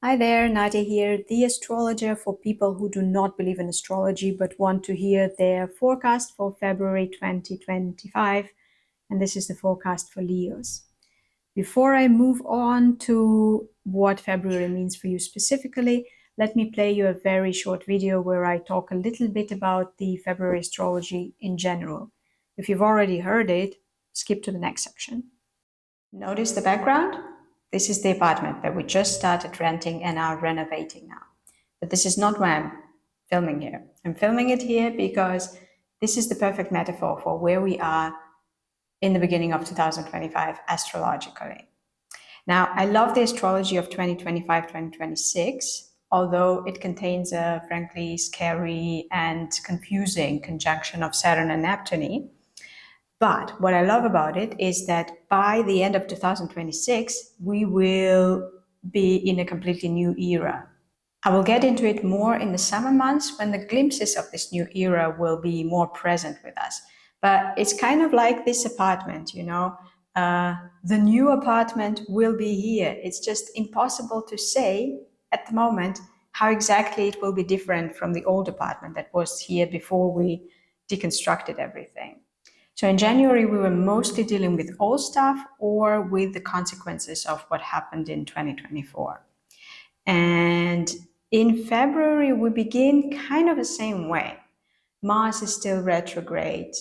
Hi there, Nadia here, the astrologer for people who do not believe in astrology but want to hear their forecast for February 2025. And this is the forecast for Leos. Before I move on to what February means for you specifically, let me play you a very short video where I talk a little bit about the February astrology in general. If you've already heard it, skip to the next section. Notice the background? This is the apartment that we just started renting and are renovating now. But this is not why I'm filming here. I'm filming it here because this is the perfect metaphor for where we are in the beginning of 2025 astrologically. Now, I love the astrology of 2025-2026, although it contains a frankly scary and confusing conjunction of Saturn and Neptune. But what I love about it is that by the end of 2026, we will be in a completely new era. I will get into it more in the summer months when the glimpses of this new era will be more present with us. But it's kind of like this apartment, you know, the new apartment will be here. It's just impossible to say at the moment how exactly it will be different from the old apartment that was here before we deconstructed everything. So in January, we were mostly dealing with old stuff or with the consequences of what happened in 2024. And in February, we begin kind of the same way. Mars is still retrograde.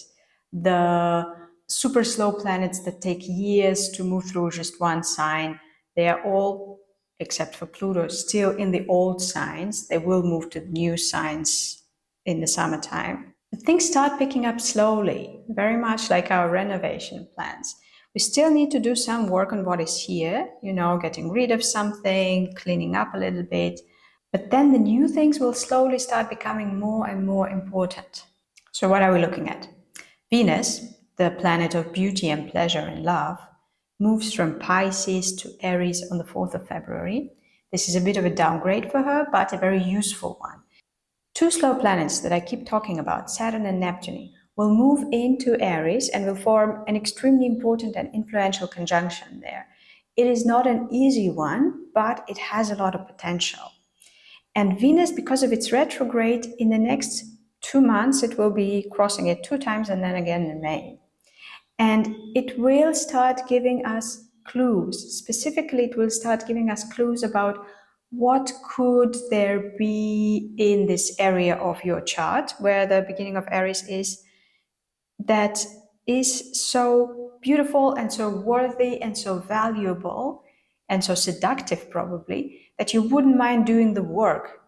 The super slow planets that take years to move through just one sign, they are all, except for Pluto, still in the old signs. They will move to the new signs in the summertime. But things start picking up slowly, very much like our renovation plans. We still need to do some work on what is here, you know, getting rid of something, cleaning up a little bit. But then the new things will slowly start becoming more and more important. So what are we looking at? Venus, the planet of beauty and pleasure and love, moves from Pisces to Aries on the 4th of February. This is a bit of a downgrade for her, but a very useful one. Two slow planets that I keep talking about, Saturn and Neptune, will move into Aries and will form an extremely important and influential conjunction there. It is not an easy one, but it has a lot of potential. And Venus, because of its retrograde, in the next 2 months, it will be crossing it 2 times and then again in May. And it will start giving us clues. Specifically, it will start giving us clues about what could there be in this area of your chart where the beginning of Aries is, that is so beautiful and so worthy and so valuable and so seductive probably that you wouldn't mind doing the work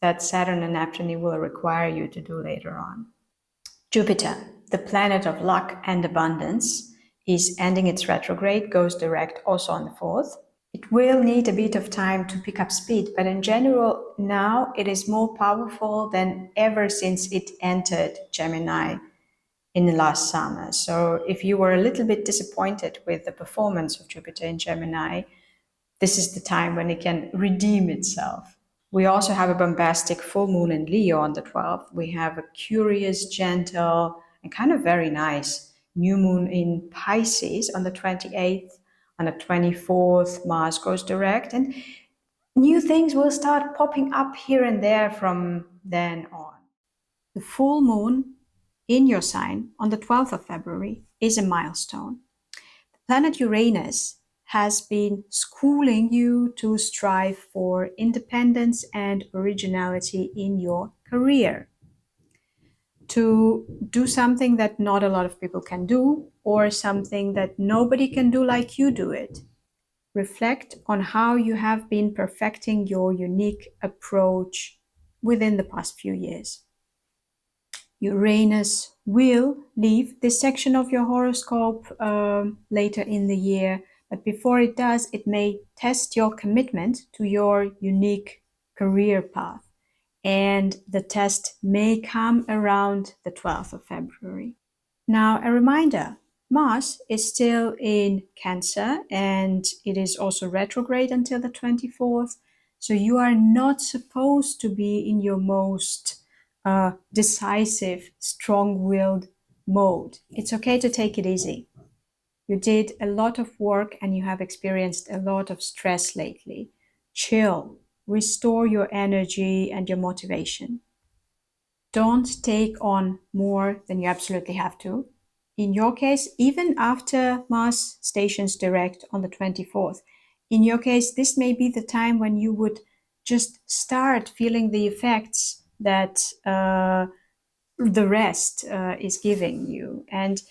that Saturn and Neptune will require you to do later on. Jupiter, the planet of luck and abundance, is ending its retrograde, goes direct also on the 4th. It will need a bit of time to pick up speed, but in general, now it is more powerful than ever since it entered Gemini in the last summer. So if you were a little bit disappointed with the performance of Jupiter in Gemini, this is the time when it can redeem itself. We also have a bombastic full moon in Leo on the 12th. We have a curious, gentle, and kind of very nice new moon in Pisces on the 28th. On the 24th, Mars goes direct, and new things will start popping up here and there from then on. The full moon in your sign on the 12th of February is a milestone. The planet Uranus has been schooling you to strive for independence and originality in your career, to do something that not a lot of people can do, or something that nobody can do like you do it. Reflect on how you have been perfecting your unique approach within the past few years. Uranus will leave this section of your horoscope later in the year, but before it does, it may test your commitment to your unique career path. And the test may come around the 12th of February. Now, a reminder, Mars is still in Cancer and it is also retrograde until the 24th. So you are not supposed to be in your most decisive, strong-willed mode. It's okay to take it easy. You did a lot of work and you have experienced a lot of stress lately. Chill. restore your energy and your motivation. Don't take on more than you absolutely have to. In your case, even after Mars stations direct on the 24th, in your case, this may be the time when you would just start feeling the effects that the rest is giving you. And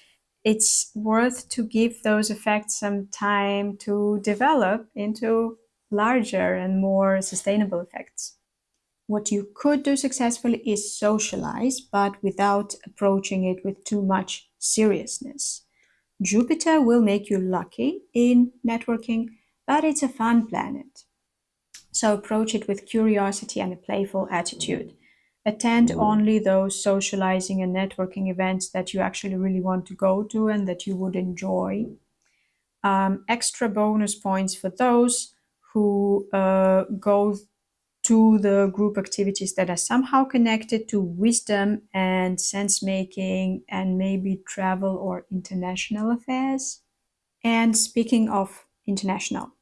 it's worth to give those effects some time to develop into larger and more sustainable effects. What you could do successfully is socialize, but without approaching it with too much seriousness. Jupiter will make you lucky in networking, but it's a fun planet. So approach it with curiosity and a playful attitude. Attend only those socializing and networking events that you actually really want to go to and that you would enjoy. Extra bonus points for those who go to the group activities that are somehow connected to wisdom and sense making and maybe travel or international affairs. And speaking of international,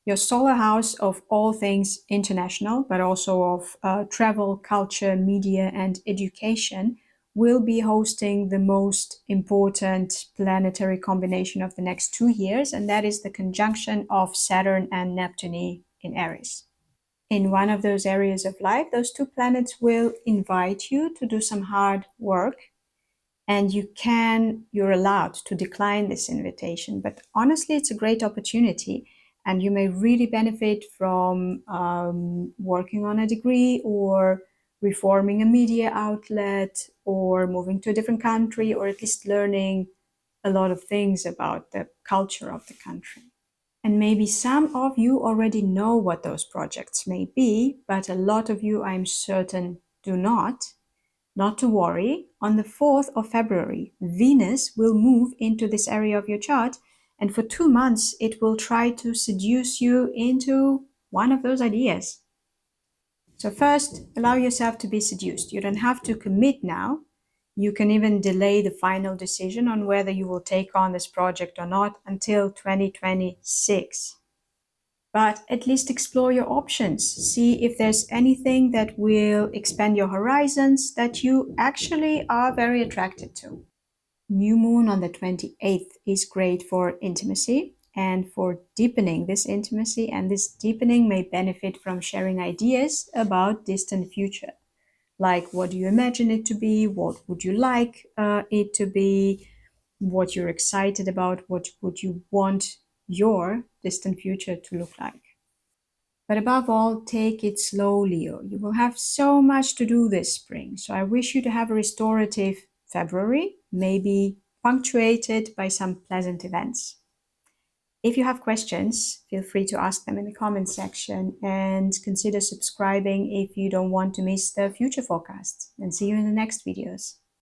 your solar house of all things international, but also of travel, culture, media, and education, will be hosting the most important planetary combination of the next 2 years, and that is the conjunction of Saturn and Neptune in Aries. In one of those areas of life, those two planets will invite you to do some hard work, and you're allowed to decline this invitation. But honestly, it's a great opportunity, and you may really benefit from working on a degree or reforming a media outlet or moving to a different country, or at least learning a lot of things about the culture of the country. And maybe some of you already know what those projects may be, but a lot of you, I'm certain, do not. Not to worry, on the 4th of February, Venus will move into this area of your chart, and for 2 months it will try to seduce you into one of those ideas. So first, allow yourself to be seduced. You don't have to commit now. You can even delay the final decision on whether you will take on this project or not until 2026. But at least explore your options. See if there's anything that will expand your horizons that you actually are very attracted to. New moon on the 28th is great for intimacy and for deepening this intimacy, and this deepening may benefit from sharing ideas about distant future. Like, what do you imagine it to be? What would you like it to be? What you're excited about? What would you want your distant future to look like? But above all, take it slow, Leo. You will have so much to do this spring. So I wish you to have a restorative February, maybe punctuated by some pleasant events. If you have questions, feel free to ask them in the comments section, and consider subscribing if you don't want to miss the future forecasts. And see you in the next videos.